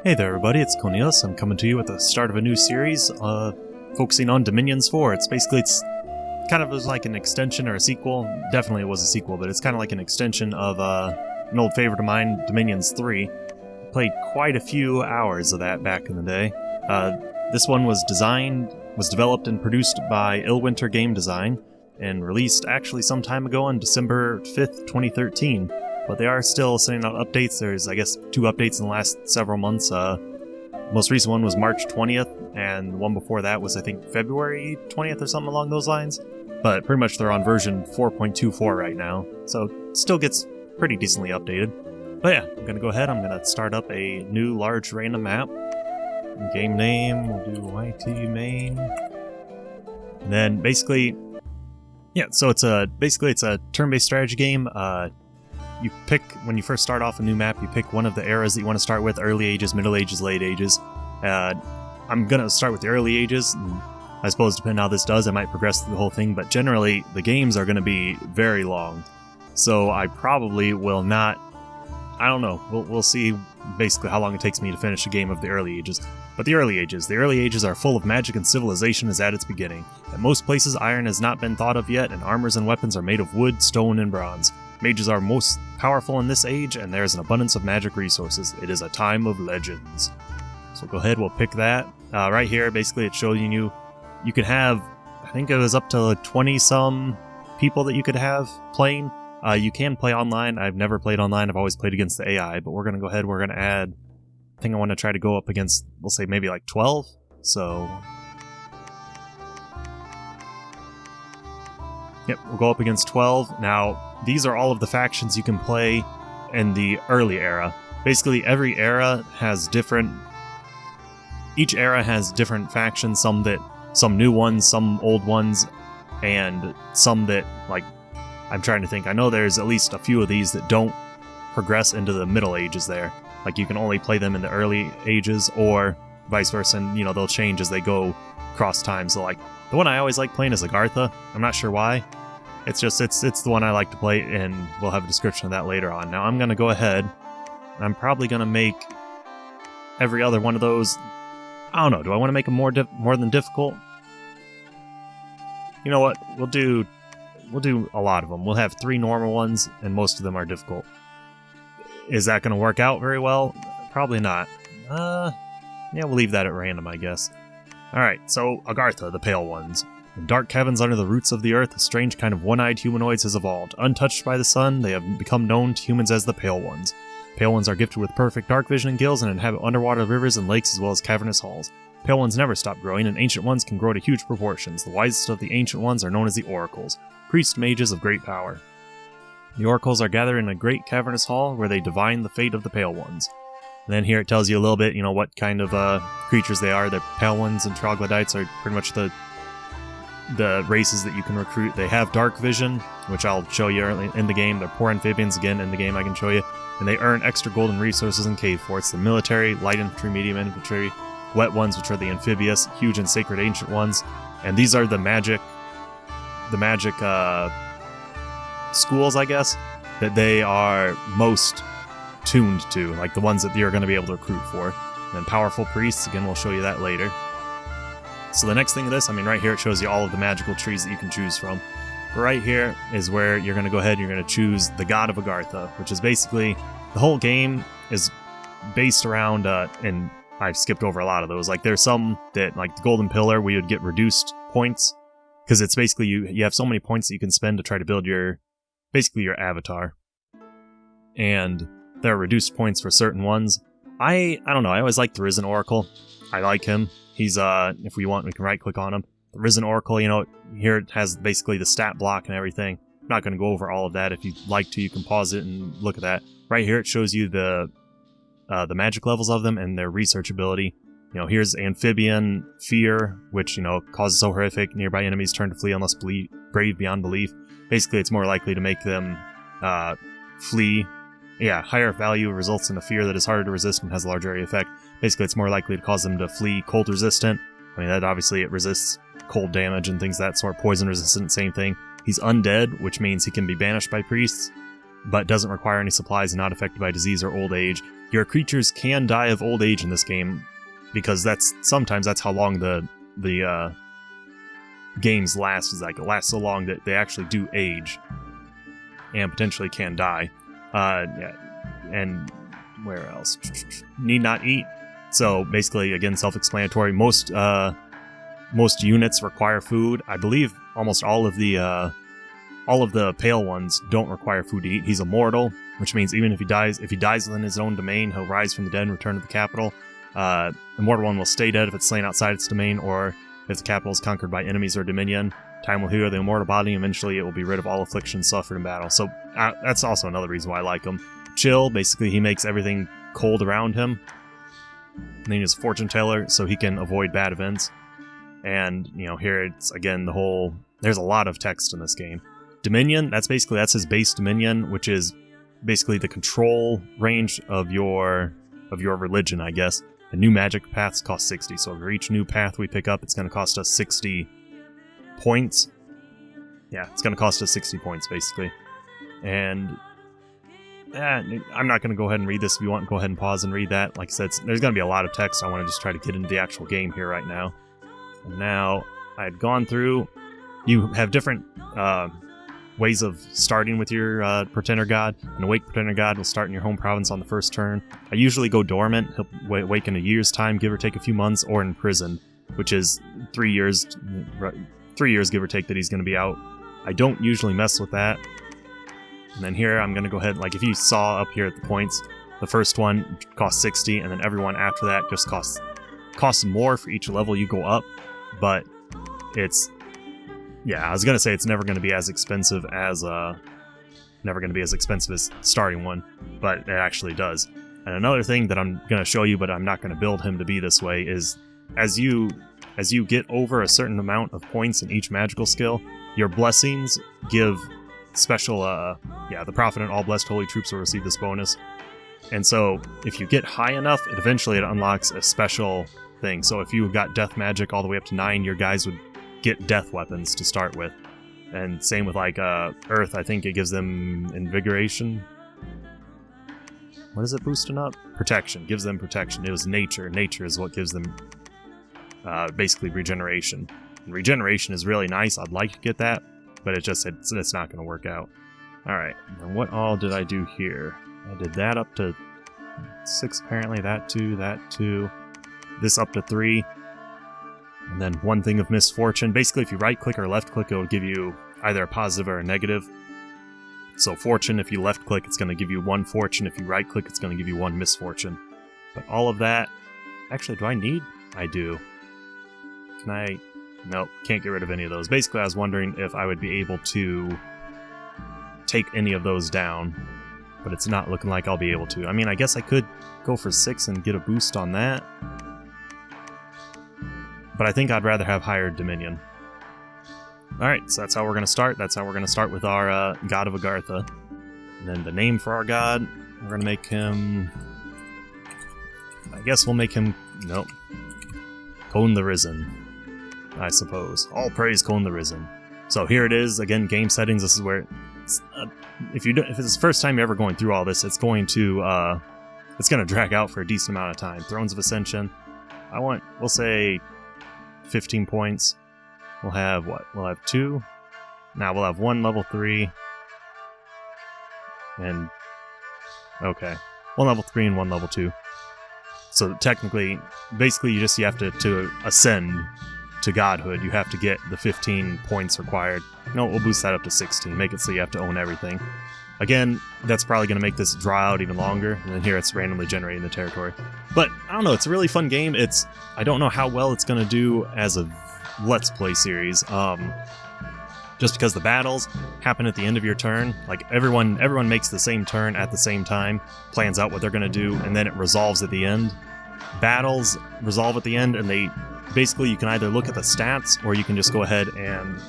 Hey there everybody, it's Kounelus. I'm coming to you at the start of a new series, focusing on Dominions 4. It's kind of like an extension or a sequel. Definitely it was a sequel, but it's kind of like an extension of an old favorite of mine, Dominions 3. Played quite a few hours of that back in the day. This one was developed and produced by IllWinter Game Design, and released actually some time ago on December 5th, 2013. But they are still sending out updates. There's, I guess, 2 updates in the last several months. Most recent one was March 20th, and the one before that was, I think, February 20th or something along those lines. But pretty much they're on version 4.24 right now, so it still gets pretty decently updated. But yeah, I'm going to go ahead, I'm going to start up a new large random map. Game name, we'll do YT main. And then basically, yeah, so it's a turn-based strategy game. You pick, when you first start off a new map, you pick one of the eras that you want to start with: early ages, middle ages, late ages. I'm going to start with the early ages, and I suppose depending on how this does, I might progress through the whole thing, but generally the games are going to be very long. So I probably will not, I don't know, we'll see basically how long it takes me to finish a game of the early ages. But the early ages are full of magic, and civilization is at its beginning. At most places, iron has not been thought of yet, and armors and weapons are made of wood, stone, and bronze. Mages are most powerful in this age, and there is an abundance of magic resources. It is a time of legends. So go ahead, we'll pick that. Right here, basically it's showing you could have, I think it was up to 20-some people that you could have playing. You can play online. I've never played online. I've always played against the AI, but we're going to go ahead, we're going to add, I think I want to try to go up against, we'll say maybe like 12. So yep, we'll go up against 12. Now, these are all of the factions you can play in the early era. Basically, every era has each era has different factions, some new ones, some old ones, and some that, like, I'm trying to think. I know there's at least a few of these that don't progress into the Middle Ages there. Like, you can only play them in the early ages, or vice versa, and, you know, they'll change as they go across time. So, like, the one I always like playing is Agartha. I'm not sure why. It's just, it's the one I like to play, and we'll have a description of that later on. Now, I'm going to go ahead, and I'm probably going to make every other one of those, I don't know, do I want to make them more than difficult? You know what, we'll do a lot of them. We'll have 3 normal ones, and most of them are difficult. Is that going to work out very well? Probably not. Yeah, we'll leave that at random, I guess. Alright, so Agartha, the Pale Ones. In dark caverns under the roots of the earth, a strange kind of one-eyed humanoids has evolved. Untouched by the sun, they have become known to humans as the Pale Ones. Pale Ones are gifted with perfect dark vision and gills and inhabit underwater rivers and lakes as well as cavernous halls. Pale Ones never stop growing, and Ancient Ones can grow to huge proportions. The wisest of the Ancient Ones are known as the Oracles, priest mages of great power. The Oracles are gathered in a great cavernous hall where they divine the fate of the Pale Ones. And then here it tells you a little bit, you know, what kind of creatures they are. The Pale Ones and Troglodytes are pretty much the races that you can recruit. They have dark vision, which I'll show you early in the game. They're poor amphibians, again, in the game I can show you. And they earn extra golden resources in cave forts. The military, light infantry, medium infantry, wet ones, which are the amphibious, huge and sacred ancient ones. And these are the magic schools, I guess, that they are most tuned to, like the ones that you're going to be able to recruit for. And then powerful priests, again, we'll show you that later. So the next thing of this, I mean, right here it shows you all of the magical trees that you can choose from. But right here is where you're going to go ahead and you're going to choose the God of Agartha, which is basically, the whole game is based around, and I've skipped over a lot of those. Like, there's some that, like the Golden Pillar, we would get reduced points, because it's basically, you have so many points that you can spend to try to build your avatar. And there are reduced points for certain ones. I don't know, I always like the Risen Oracle. I like him. He's, if we want, we can right-click on him. The Risen Oracle, you know, here it has basically the stat block and everything. I'm not going to go over all of that. If you'd like to, you can pause it and look at that. Right here it shows you the magic levels of them and their research ability. You know, here's Amphibian Fear, which, you know, causes so horrific, nearby enemies turn to flee unless brave beyond belief. Basically, it's more likely to make them flee. Yeah, higher value results in a fear that is harder to resist and has a larger area effect. Basically, it's more likely to cause them to flee cold resistant. I mean, that obviously it resists cold damage and things of that sort. Poison resistant, same thing. He's undead, which means he can be banished by priests. but doesn't require any supplies and not affected by disease or old age. Your creatures can die of old age in this game, because sometimes that's how long the games last. Is like it lasts so long that they actually do age and potentially can die. Yeah, and where else? Need not eat. So basically, again, self-explanatory. Most units require food. I believe almost all of the pale ones don't require food to eat. He's immortal, which means even if he dies within his own domain, he'll rise from the dead and return to the capital. Immortal one will stay dead if it's slain outside its domain, or if the capital is conquered by enemies or dominion. Time will heal the immortal body, and eventually it will be rid of all afflictions suffered in battle. So that's also another reason why I like him. Chill, basically he makes everything cold around him. And then he's a fortune teller, so he can avoid bad events. And, here it's, again, there's a lot of text in this game. Dominion, that's his base dominion, which is basically the control range of your religion, I guess. And new magic paths cost 60, so for each new path we pick up, it's going to cost us 60 points. Yeah, it's going to cost us 60 points, basically. And I'm not going to go ahead and read this. If you want, go ahead and pause and read that. Like I said, there's going to be a lot of text. I want to just try to get into the actual game here right now. And now, I had gone through. You have different ways of starting with your Pretender God. An Awake Pretender God will start in your home province on the first turn. I usually go dormant. He'll wake in a year's time, give or take a few months, or in prison, which is 3 years. 3 years, give or take, that he's going to be out. I don't usually mess with that. And then here, I'm going to go ahead, like if you saw up here at the points, the first one costs 60, and then everyone after that just costs more for each level you go up, but it's, yeah, I was going to say it's never going to be as expensive as starting one, but it actually does. And another thing that I'm going to show you, but I'm not going to build him to be this way, is as you get over a certain amount of points in each magical skill, your blessings give special, the Prophet and all blessed holy troops will receive this bonus. And so, if you get high enough, eventually it unlocks a special thing. So if you got death magic all the way up to 9, your guys would get death weapons to start with. And same with like Earth, I think it gives them invigoration. What is it boosting up? Protection. Gives them protection. It was nature. Nature is what gives them basically regeneration. And regeneration is really nice. I'd like to get that, but it's not going to work out. Alright, and what all did I do here? I did that up to 6 apparently, that 2, this up to 3, and then 1 thing of misfortune. Basically, if you right-click or left-click, it will give you either a positive or a negative. So fortune, if you left-click, it's going to give you 1 fortune. If you right-click, it's going to give you 1 misfortune. But all of that... Actually, do I need? I do. Can I... Nope, can't get rid of any of those. Basically, I was wondering if I would be able to take any of those down, but it's not looking like I'll be able to. I mean, I guess I could go for 6 and get a boost on that, but I think I'd rather have higher Dominion. Alright, so that's how we're going to start. That's how we're going to start with our God of Agartha. And then the name for our god, we're going to make him... I guess we'll make him... Nope. Koun the Risen, I suppose. All praise Koun the Risen. So here it is. Again, game settings. This is where... if it's the first time you're ever going through all this, it's going to drag out for a decent amount of time. Thrones of Ascension. We'll say 15 points. We'll have what? We'll have 2. Now we'll have 1 level 3. And... Okay. 1 level 3 and 1 level 2. So technically, basically you have to ascend to godhood, you have to get the 15 points required. No, we'll boost that up to 16, make it so you have to own everything. Again, that's probably going to make this draw out even longer, and then here it's randomly generating the territory. But, I don't know, it's a really fun game. I don't know how well it's going to do as a Let's Play series, just because the battles happen at the end of your turn. Like, everyone makes the same turn at the same time, plans out what they're going to do, and then it resolves at the end. Battles resolve at the end, and basically you can either look at the stats, or you can just go ahead and...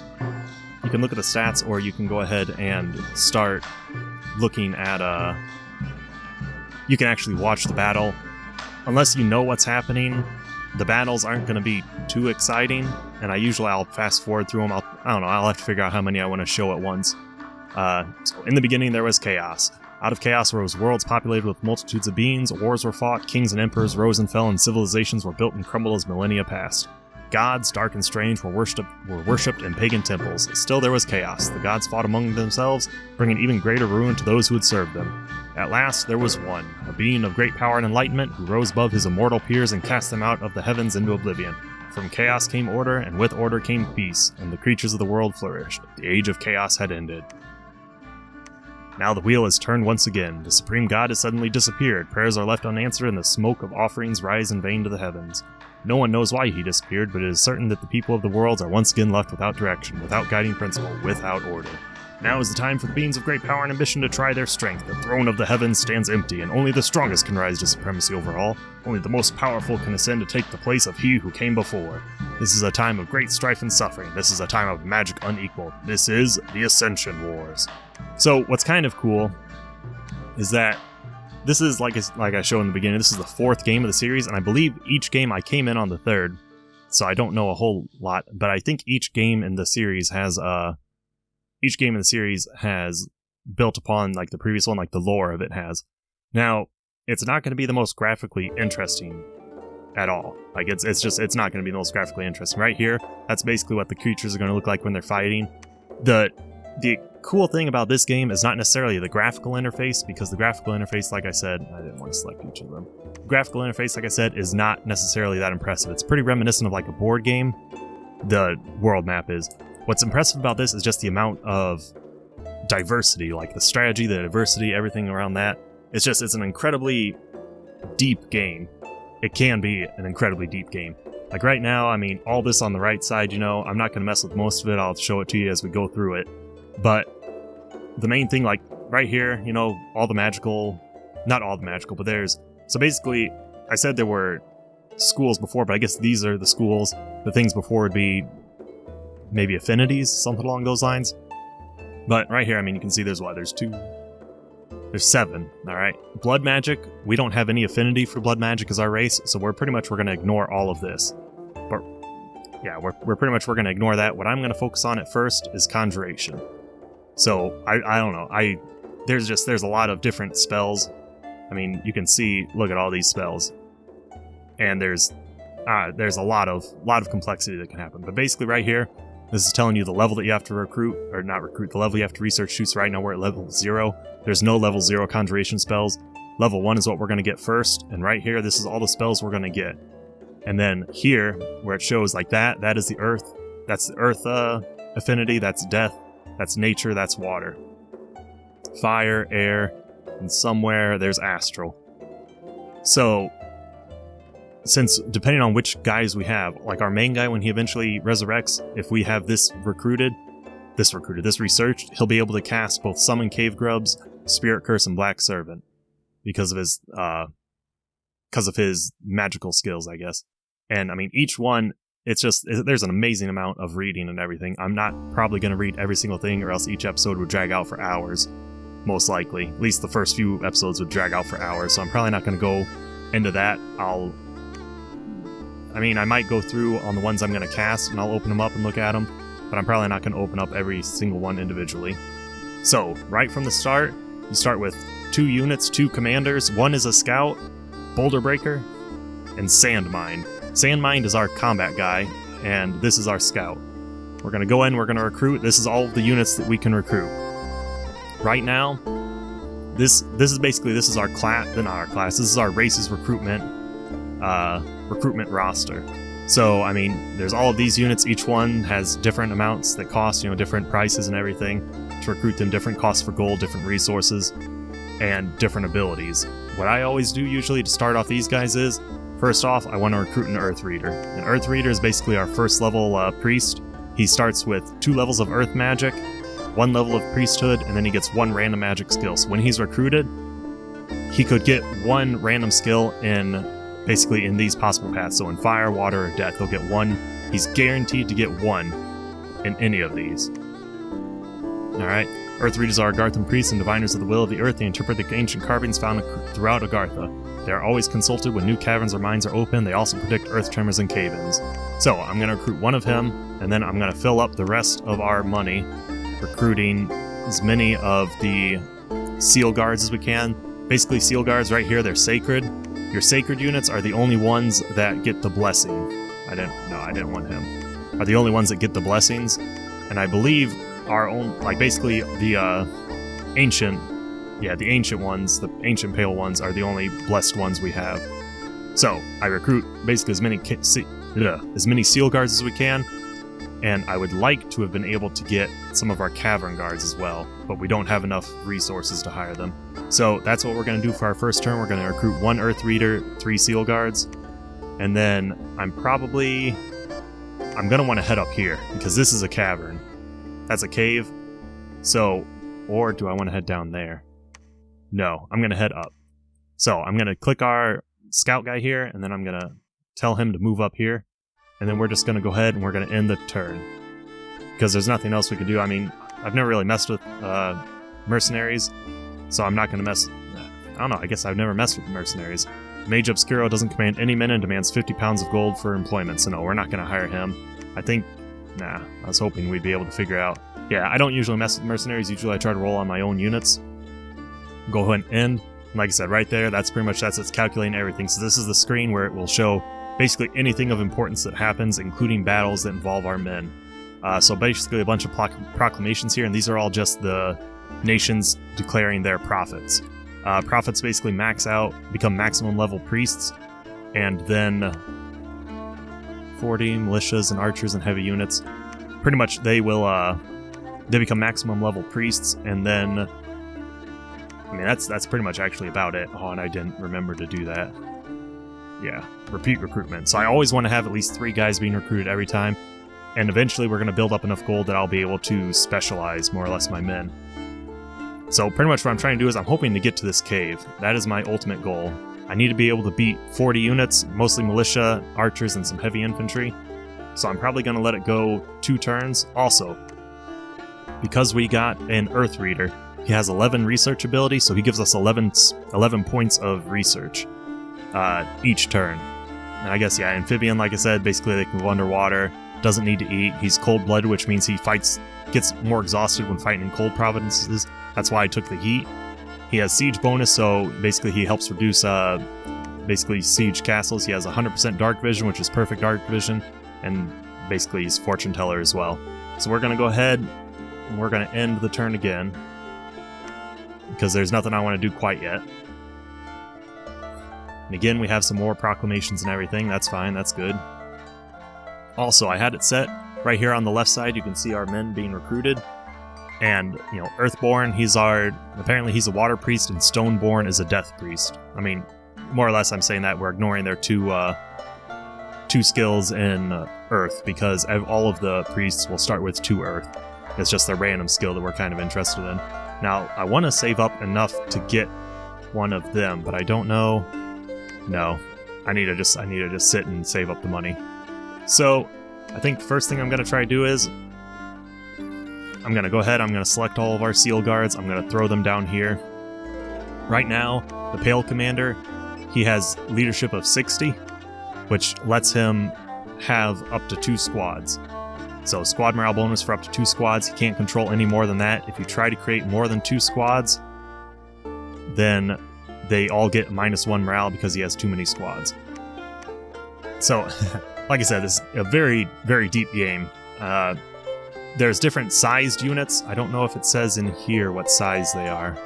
You can look at the stats, or you can go ahead and start looking at... You can actually watch the battle. Unless you know what's happening, the battles aren't going to be too exciting, and I'll fast forward through them. I don't know, I'll have to figure out how many I want to show at once. So in the beginning there was chaos. Out of chaos rose worlds populated with multitudes of beings, wars were fought, kings and emperors rose and fell, and civilizations were built and crumbled as millennia passed. Gods, dark and strange, were worshipped in pagan temples. Still there was chaos. The gods fought among themselves, bringing even greater ruin to those who had served them. At last there was one, a being of great power and enlightenment, who rose above his immortal peers and cast them out of the heavens into oblivion. From chaos came order, and with order came peace, and the creatures of the world flourished. The age of chaos had ended. Now the wheel has turned once again. The supreme god has suddenly disappeared. Prayers are left unanswered, and the smoke of offerings rise in vain to the heavens. No one knows why he disappeared, but it is certain that the people of the world are once again left without direction, without guiding principle, without order. Now is the time for the beings of great power and ambition to try their strength. The throne of the heavens stands empty, and only the strongest can rise to supremacy over all. Only the most powerful can ascend to take the place of he who came before. This is a time of great strife and suffering. This is a time of magic unequaled. This is the Ascension Wars. So what's kind of cool is that this is, like I showed in the beginning, this is the 4th game of the series, and I believe each game I came in on the 3rd, so I don't know a whole lot, but I think each game in the series has built upon like the previous one, like the lore of it has. Now, it's not going to be the most graphically interesting at all. Like it's not going to be the most graphically interesting. Right here, that's basically what the creatures are going to look like when they're fighting. The cool thing about this game is not necessarily the graphical interface, because the graphical interface, like I said, I didn't want to select each of them. The graphical interface, like I said, is not necessarily that impressive. It's pretty reminiscent of like a board game. The world map is. What's impressive about this is just the amount of diversity, like the strategy, the diversity, everything around that. It's an incredibly deep game. It can be an incredibly deep game. Like right now, I mean, all this on the right side, I'm not going to mess with most of it. I'll show it to you as we go through it. But the main thing, like right here, all the magical, not all the magical, but so basically, I said there were schools before, but I guess these are the schools. The things before would be maybe affinities, something along those lines. But right here, I mean, you can see there's 7, alright? Blood magic, we don't have any affinity for blood magic as our race, so we're going to ignore all of this. But yeah, we're going to ignore that. What I'm going to focus on at first is Conjuration. So, I don't know, there's a lot of different spells. I mean, you can see, look at all these spells. And there's a lot of complexity that can happen. But basically right here, this is telling you the level that you have to the level you have to research shoots. Right now we're at level 0. There's no level 0 Conjuration spells. Level 1 is what we're going to get first, and right here, this is all the spells we're going to get. And then here, where it shows like that is the earth. That's the earth affinity, that's death, that's nature, that's water. Fire, air, and somewhere there's astral. So, since depending on which guys we have, like our main guy when he eventually resurrects, if we have this researched, he'll be able to cast both Summon Cave Grubs, Spirit Curse, and Black Servant because of his magical skills, I guess. And I mean, each one, there's an amazing amount of reading and everything. I'm not probably going to read every single thing, or else each episode would drag out for hours, most likely. At least the first few episodes would drag out for hours, so I'm probably not going to go into that. I might go through on the ones I'm going to cast, and I'll open them up and look at them, but I'm probably not going to open up every single one individually. So, right from the start, you start with 2 units, 2 commanders. One is a scout, Boulder Breaker, and Sandmind. Sandmind is our combat guy, and this is our scout. We're going to go in, we're going to recruit. This is all of the units that we can recruit. Right now, this is our class, not our class, this is our race's recruitment roster. So, I mean, there's all of these units, each one has different amounts that cost, different prices and everything to recruit them, different costs for gold, different resources, and different abilities. What I always do usually to start off these guys is, first off, I want to recruit an Earth Reader. An Earth Reader is basically our first level priest. He starts with 2 levels of Earth Magic, 1 level of Priesthood, and then he gets 1 random magic skill. So when he's recruited, he could get 1 random skill in these possible paths. So in fire, water, or death, he'll get 1. He's guaranteed to get 1 in any of these. Alright, Earth Readers are Agarthan priests and diviners of the will of the earth. They interpret the ancient carvings found throughout Agartha. They are always consulted when new caverns or mines are open. They also predict earth tremors and cave-ins. So, I'm going to recruit 1 of him, and then I'm going to fill up the rest of our money recruiting as many of the seal guards as we can. Basically, seal guards right here, they're sacred. Your sacred units are the only ones that get the blessing. I didn't want him. Are the only ones that get the blessings. And I believe our own, like basically the ancient ones, the ancient pale ones are the only blessed ones we have. So I recruit basically as many seal guards as we can, and I would like to have been able to get some of our cavern guards as well, but we don't have enough resources to hire them. So that's what we're going to do for our first turn. We're going to recruit 1 Earth Reader, 3 seal guards, and then I'm going to want to head up here, because this is a cavern. That's a cave. So, or do I want to head down there? No, I'm going to head up. So I'm going to click our scout guy here, and then I'm going to tell him to move up here, and then we're just going to go ahead and we're going to end the turn. Because there's nothing else we can do. I mean, I've never really messed with mercenaries, so I'm not going to mess... I don't know, I guess I've never messed with mercenaries. Mage Obscuro doesn't command any men and demands 50 pounds of gold for employment, so no, we're not going to hire him. I think... Nah, I was hoping we'd be able to figure out... Yeah, I don't usually mess with mercenaries. Usually I try to roll on my own units. Go ahead and end. Like I said, right there, that's it's calculating everything. So this is the screen where it will show basically anything of importance that happens, including battles that involve our men. So basically a bunch of proclamations here, and these are all just the nations declaring their prophets. Prophets basically max out, become maximum level priests, and then 40 militias and archers and heavy units. Pretty much they become maximum level priests, and then... I mean, that's pretty much actually about it. Oh, and I didn't remember to do that. Yeah, repeat recruitment. So I always want to have at least 3 guys being recruited every time, and eventually we're going to build up enough gold that I'll be able to specialize more or less my men. So pretty much what I'm trying to do is I'm hoping to get to this cave. That is my ultimate goal. I need to be able to beat 40 units, mostly militia, archers, and some heavy infantry. So I'm probably going to let it go 2 turns. Also, because we got an Earth Reader, he has 11 research ability, so he gives us 11 points of research each turn. And I guess, yeah, Amphibian, like I said, basically they can go underwater, doesn't need to eat. He's cold-blooded, which means he gets more exhausted when fighting in cold provinces. That's why I took the heat. He has siege bonus, so basically he helps reduce siege castles. He has 100% dark vision, which is perfect dark vision, and basically he's fortune teller as well. So we're going to go ahead and we're going to end the turn again, because there's nothing I want to do quite yet. And again, we have some more proclamations and everything. That's fine, that's good. Also, I had it set right here on the left side. You can see our men being recruited. And, you know, Earthborn, apparently he's a water priest, and Stoneborn is a death priest. I mean, more or less I'm saying that we're ignoring their two skills in Earth, because all of the priests will start with 2 Earth. It's just a random skill that we're kind of interested in. Now, I want to save up enough to get one of them, but I don't know. No, I need to just sit and save up the money. So, I think the first thing I'm going to try to do is I'm going to go ahead, I'm going to select all of our seal guards, I'm going to throw them down here. Right now, the Pale Commander, he has leadership of 60, which lets him have up to 2 squads. So squad morale bonus for up to 2 squads. He can't control any more than that. If you try to create more than 2 squads, then they all get -1 morale because he has too many squads. So, like I said, this is a very, very deep game. There's different sized units. I don't know if it says in here what size they are.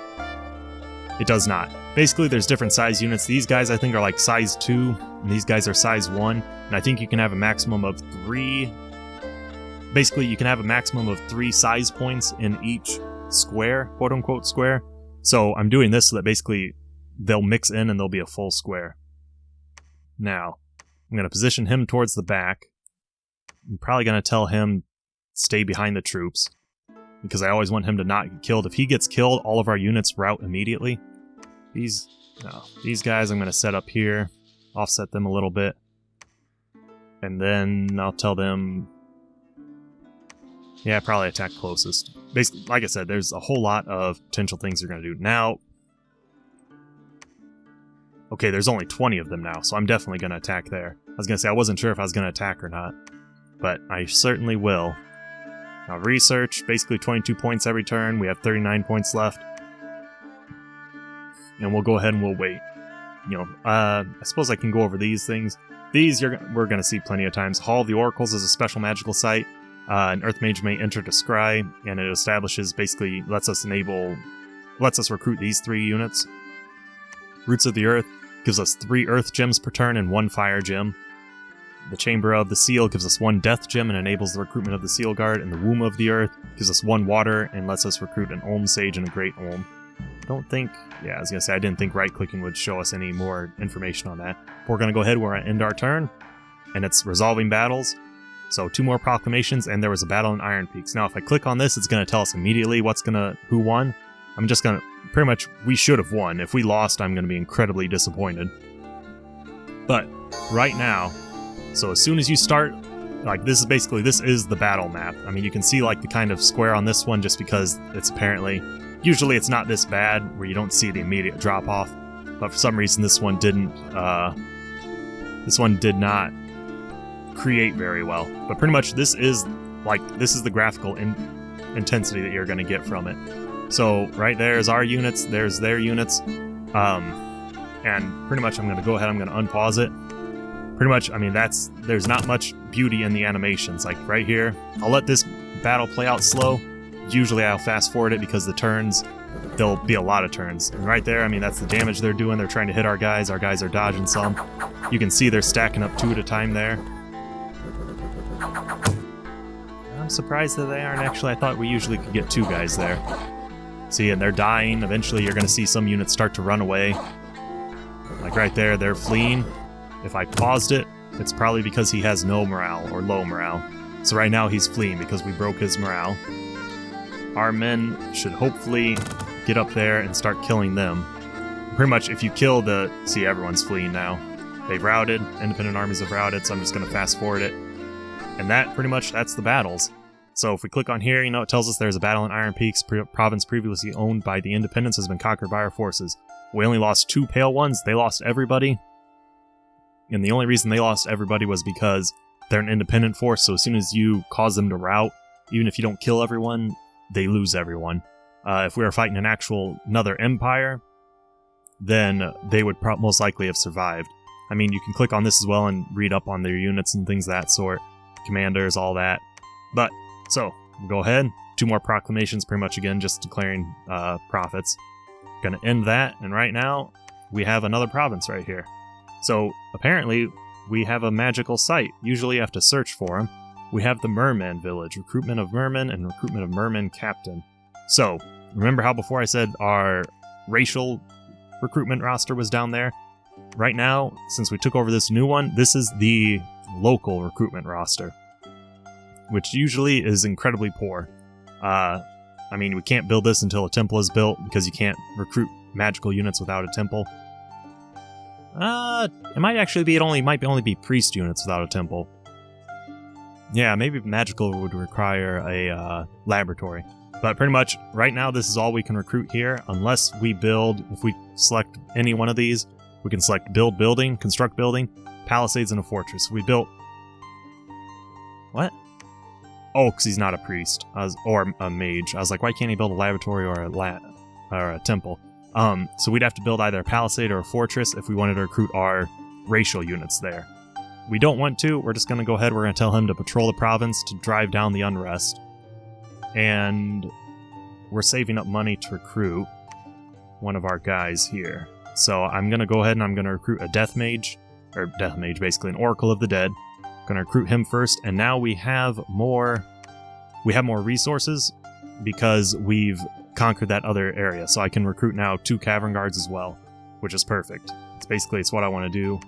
It does not. Basically, there's different size units. These guys, I think, are like size 2, and these guys are size 1. And I think you can have a maximum of 3... Basically, you can have a maximum of 3 size points in each square, quote-unquote square. So I'm doing this so that basically they'll mix in and they'll be a full square. Now, I'm going to position him towards the back. I'm probably going to tell him stay behind the troops, because I always want him to not get killed. If he gets killed, all of our units rout immediately. These guys I'm going to set up here, offset them a little bit, and then I'll tell them... Yeah, probably attack closest. Basically, like I said, there's a whole lot of potential things you're going to do. Now, okay, there's only 20 of them now, so I'm definitely going to attack there. I was going to say, I wasn't sure if I was going to attack or not, but I certainly will. Now research, basically 22 points every turn. We have 39 points left. And we'll go ahead and we'll wait. I suppose I can go over these things. These we're going to see plenty of times. Hall of the Oracles is a special magical site. An Earth Mage may enter to scry, and it establishes, basically, lets us recruit these 3 units. Roots of the Earth gives us 3 Earth gems per turn and 1 Fire gem. The Chamber of the Seal gives us 1 Death gem and enables the recruitment of the Seal Guard. And the Womb of the Earth gives us 1 Water and lets us recruit an Olm Sage and a Great Olm. I was going to say, I didn't think right-clicking would show us any more information on that. We're going to go ahead, we're going to end our turn, and it's resolving battles. So 2 more proclamations, and there was a battle in Iron Peaks. Now, if I click on this, it's going to tell us immediately who won. I'm just going to, pretty much, we should have won. If we lost, I'm going to be incredibly disappointed. But, right now, so as soon as you start, like, this is the battle map. I mean, you can see, like, the kind of square on this one just because it's apparently, usually it's not this bad where you don't see the immediate drop-off. But for some reason, this one did not create very well. But pretty much this is the graphical intensity that you're going to get from it. So right there is our units, there's their units, and pretty much I'm going to go ahead, I'm going to unpause it. Pretty much, I mean, there's not much beauty in the animations. Like right here, I'll let this battle play out slow. Usually I'll fast forward it because the turns, there'll be a lot of turns. And right there, I mean, that's the damage they're doing. They're trying to hit our guys are dodging some. You can see they're stacking up 2 at a time there. I'm surprised that they aren't actually. I thought we usually could get 2 guys there. See, and they're dying. Eventually you're going to see some units start to run away. Like right there, they're fleeing. If I paused it, it's probably because he has no morale or low morale. So right now he's fleeing because we broke his morale. Our men should hopefully get up there and start killing them. Pretty much if you kill see, everyone's fleeing now. They've routed, independent armies have routed, so I'm just going to fast forward it. And that's the battles. So if we click on here, it tells us there's a battle in Iron Peaks. Province previously owned by the Independents has been conquered by our forces. We only lost 2 Pale Ones. They lost everybody. And the only reason they lost everybody was because they're an independent force, so as soon as you cause them to rout, even if you don't kill everyone, they lose everyone. If we were fighting another empire, then they would most likely have survived. I mean, you can click on this as well and read up on their units and things of that sort. Commanders, all that. But, so, we'll go ahead. 2 more proclamations, pretty much again, just declaring profits. Gonna end that, and right now, we have another province right here. So, apparently, we have a magical site. Usually you have to search for them. We have the Merman Village, recruitment of Merman and recruitment of Merman Captain. So, remember how before I said our racial recruitment roster was down there? Right now, since we took over this new one, this is the local recruitment roster, which usually is incredibly poor. I mean, we can't build this until a temple is built because you can't recruit magical units without a temple. It might actually be, might only be priest units without a temple. Yeah, maybe magical would require a laboratory. But pretty much, right now, this is all we can recruit here, unless we build, if we select any one of these, we can select build building, construct building, palisades, and a fortress. We built... What? Oh, because he's not a priest, or a mage. I was like, why can't he build a laboratory or a temple? So we'd have to build either a palisade or a fortress if we wanted to recruit our racial units there. We don't want to. We're just going to go ahead. We're going to tell him to patrol the province to drive down the unrest. And we're saving up money to recruit one of our guys here. So I'm going to go ahead and I'm going to recruit a death mage, basically an oracle of the dead. Going to recruit him first, and now we have more resources because we've conquered that other area. So I can recruit now 2 cavern guards as well, which is perfect. It's what I want to do.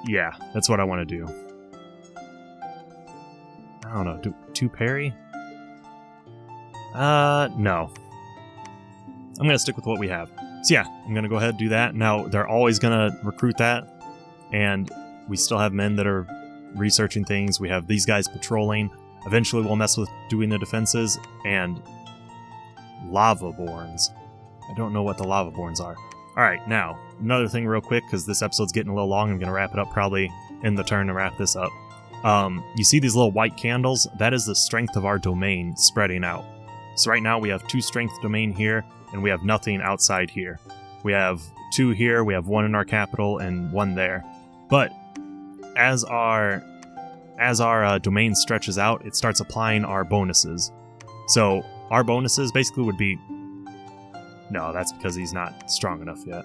Yeah, that's what I want to do. I don't know, 2 parry? No. I'm going to stick with what we have. So yeah, I'm going to go ahead and do that. Now, they're always going to recruit that, and we still have men that are researching things. We have these guys patrolling. Eventually we'll mess with doing the defenses, and lava-borns. I don't know what the lava-borns are. Alright, now, another thing real quick, because this episode's getting a little long. I'm going to wrap it up probably in the turn to wrap this up. You see these little white candles? That is the strength of our domain spreading out. So right now we have 2 strength domain here, and we have nothing outside here. We have 2 here, we have 1 in our capital, and 1 there. But as our domain stretches out, it starts applying our bonuses. So our bonuses basically would be... No, that's because he's not strong enough yet.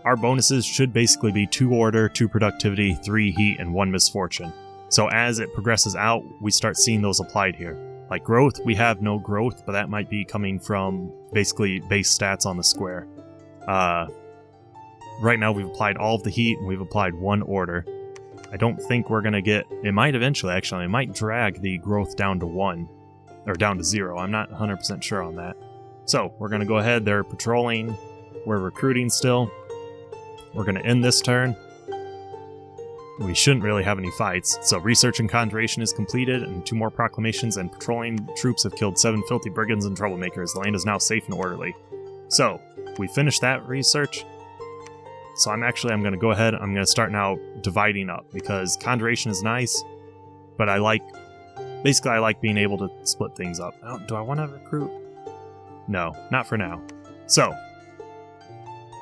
Our bonuses should basically be 2 order, 2 productivity, 3 heat, and 1 misfortune. So as it progresses out, we start seeing those applied here. Like growth, we have no growth, but that might be coming from basically base stats on the square. Right now we've applied all of the heat, and we've applied 1 order. I don't think we're going to get... It might eventually, actually. It might drag the growth down to 1. Or down to 0. I'm not 100% sure on that. So, we're going to go ahead. They're patrolling. We're recruiting still. We're going to end this turn. We shouldn't really have any fights. So, research and conjuration is completed, and 2 more proclamations, and patrolling troops have killed 7 filthy brigands and troublemakers. The land is now safe and orderly. So, we finished that research. So I'm going to go ahead, I'm going to start now dividing up, because Conjuration is nice, but I like being able to split things up. Oh, do I want to recruit? No, not for now. So,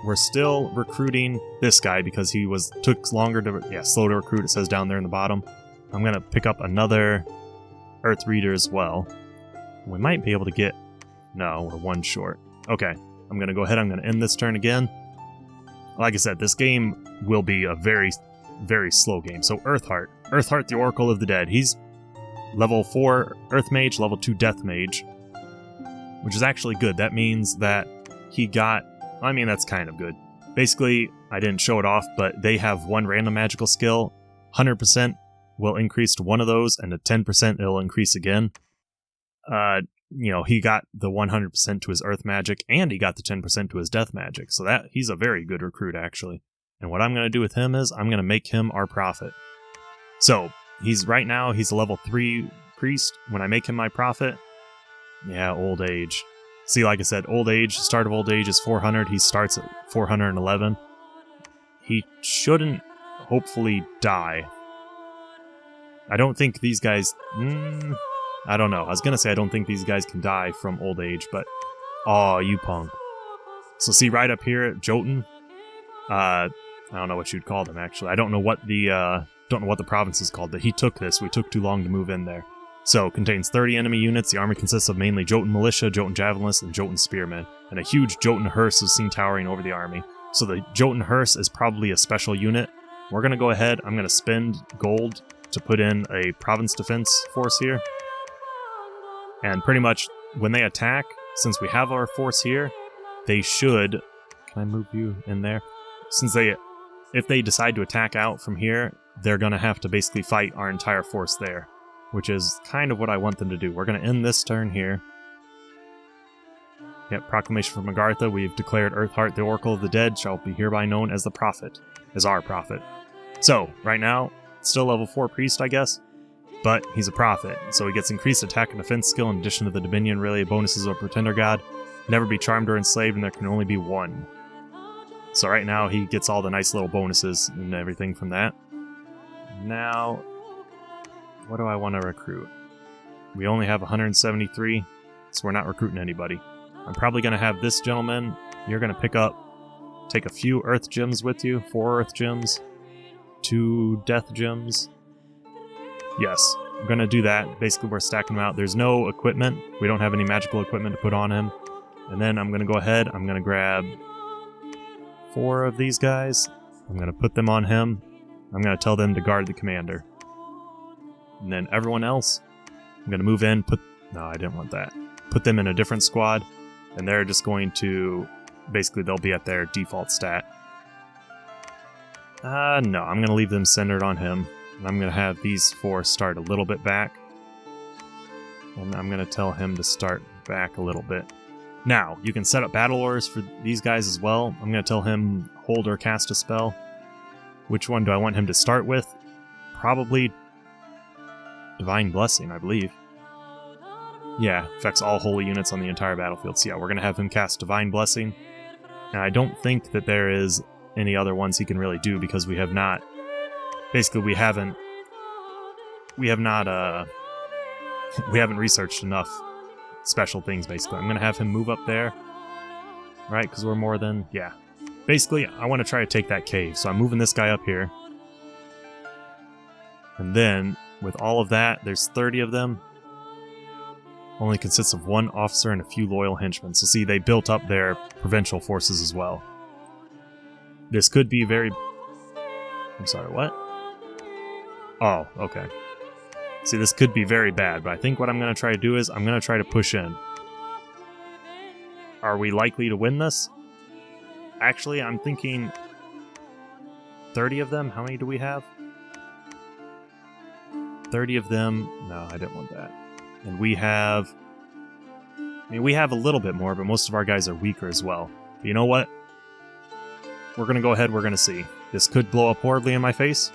we're still recruiting this guy, because he took longer to, slow to recruit, it says down there in the bottom. I'm going to pick up another Earth Reader as well. We might be able to get, no, we're 1 short. Okay, I'm going to go ahead, I'm going to end this turn again. Like I said, this game will be a very, very slow game. So Earthheart. Earthheart, the Oracle of the Dead. He's level 4 Earth Mage, level 2 Death Mage. Which is actually good. That means that he got... I mean, that's kind of good. Basically, I didn't show it off, but they have 1 random magical skill. 100% will increase to 1 of those, and at 10% it'll increase again. He got the 100% to his Earth Magic, and he got the 10% to his Death Magic. So that he's a very good recruit, actually. And what I'm going to do with him is, I'm going to make him our prophet. So, right now, he's a level 3 priest. When I make him my prophet, yeah, old age. See, like I said, old age, start of old age is 400. He starts at 411. He shouldn't, hopefully, die. I don't think these guys... I don't know. I was going to say I don't think these guys can die from old age, but... Aw, you punk. So see right up here at Jotun, I don't know what you'd call them, actually. I don't know what the province is called, but he took this. We took too long to move in there. So, contains 30 enemy units. The army consists of mainly Jotun militia, Jotun javelinists, and Jotun spearmen. And a huge Jotun hearse is seen towering over the army. So the Jotun hearse is probably a special unit. We're going to go ahead. I'm going to spend gold to put in a province defense force here. And pretty much, when they attack, since we have our force here, they should... Can I move you in there? If they decide to attack out from here, they're going to have to basically fight our entire force there, which is kind of what I want them to do. We're going to end this turn here. Yep, proclamation from Agartha. We've declared Earthheart, the Oracle of the Dead, shall be hereby known as the Prophet, as our Prophet. So, right now, still level 4 priest, I guess. But he's a prophet, so he gets increased attack and defense skill in addition to the Dominion related bonuses of a Pretender God. Never be charmed or enslaved, and there can only be 1. So right now he gets all the nice little bonuses and everything from that. Now, what do I want to recruit? We only have 173, so we're not recruiting anybody. I'm probably going to have this gentleman. You're going to take a few Earth Gems with you, 4 Earth Gems, 2 Death Gems. Yes, I'm going to do that. Basically, we're stacking them out. There's no equipment. We don't have any magical equipment to put on him. And then I'm going to go ahead. I'm going to grab 4 of these guys. I'm going to put them on him. I'm going to tell them to guard the commander. And then everyone else, I'm going to move in, no, I didn't want that. Put them in a different squad. And they're just going to... Basically, they'll be at their default stat. No, I'm going to leave them centered on him. And I'm going to have these 4 start a little bit back. And I'm going to tell him to start back a little bit. Now, you can set up battle orders for these guys as well. I'm going to tell him hold or cast a spell. Which one do I want him to start with? Probably Divine Blessing, I believe. Yeah, affects all holy units on the entire battlefield. So yeah, we're going to have him cast Divine Blessing. And I don't think that there is any other ones he can really do because we have not... Basically, we haven't we have not, we haven't researched enough special things, basically. I'm going to have him move up there, right? Because we're more than, yeah. Basically, I want to try to take that cave, so I'm moving this guy up here. And then, with all of that, there's 30 of them. Only consists of 1 officer and a few loyal henchmen. So see, they built up their provincial forces as well. This could be very... I'm sorry, what? Oh, okay. See, this could be very bad, but I think what I'm going to try to do is I'm going to try to push in. Are we likely to win this? Actually, I'm thinking 30 of them. How many do we have? 30 of them. No, I didn't want that. And we have... I mean, we have a little bit more, but most of our guys are weaker as well. But you know what? We're going to go ahead, we're going to see. This could blow up horribly in my face.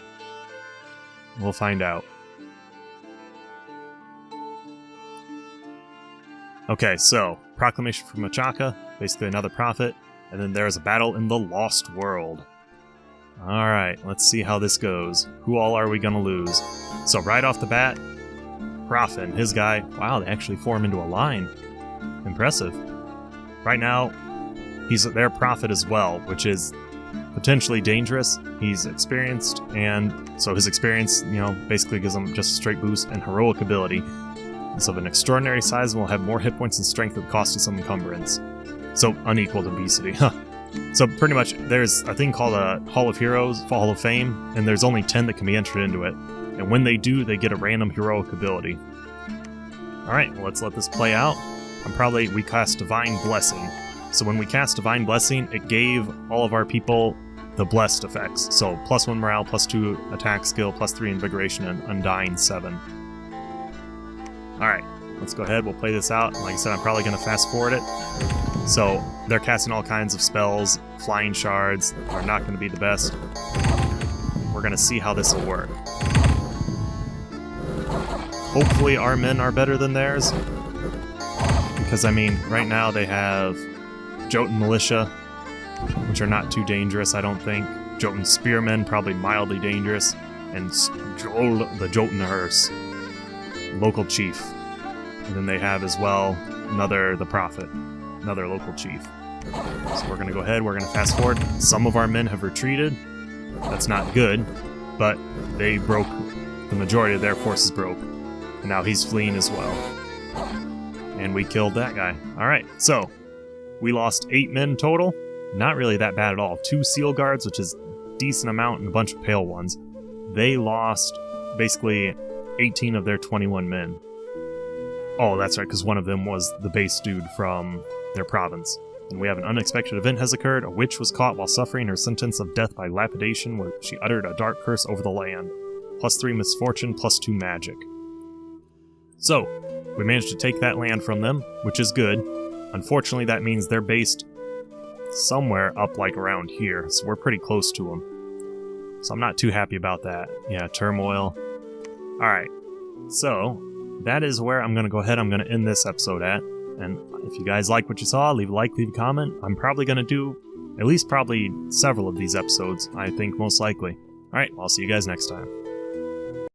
We'll find out. Okay, so, Proclamation from Machaka, basically another prophet, and then there's a battle in the Lost World. Alright, let's see how this goes. Who all are we going to lose? So right off the bat, Prophet and his guy, wow, they actually form into a line. Impressive. Right now, he's their prophet as well, which is potentially dangerous. He's experienced, and so his experience, you know, basically gives him just a straight boost and heroic ability. It's of an extraordinary size and will have more hit points and strength at the cost of some encumbrance. So, unequaled obesity, huh. So, pretty much, there's a thing called a Hall of Heroes, Hall of Fame, and there's only 10 that can be entered into it. And when they do, they get a random heroic ability. Alright, well, let's let this play out. We cast Divine Blessing. So when we cast Divine Blessing, it gave all of our people the blessed effects. So, +1 morale, +2 attack skill, +3 invigoration, and Undying 7. Alright, let's go ahead, we'll play this out. Like I said, I'm probably going to fast forward it. So, they're casting all kinds of spells. Flying shards are not going to be the best. We're going to see how this will work. Hopefully our men are better than theirs. Because, I mean, right now they have Jotun Militia, which are not too dangerous, I don't think. Jotun Spearmen, probably mildly dangerous. And the Jotun Hearse, local chief. And then they have as well the Prophet, another local chief. So we're going to go ahead, we're going to fast forward. Some of our men have retreated. That's not good, but they broke, the majority of their forces broke. And now he's fleeing as well. And we killed that guy. Alright, so we lost 8 men total. Not really that bad at all. 2 seal guards, which is a decent amount, and a bunch of pale ones. They lost basically 18 of their 21 men. Oh, that's right, because one of them was the base dude from their province. And we have an unexpected event has occurred. A witch was caught while suffering her sentence of death by lapidation, where she uttered a dark curse over the land. +3 misfortune, +2 magic. So, we managed to take that land from them, which is good. Unfortunately, that means they're based somewhere up like around here, so we're pretty close to them. So I'm not too happy about that. Yeah, turmoil. Alright, so that is where I'm going to go ahead. I'm going to end this episode at. And if you guys like what you saw, leave a like, leave a comment. I'm probably going to do at least probably several of these episodes, I think, most likely. Alright, well, I'll see you guys next time.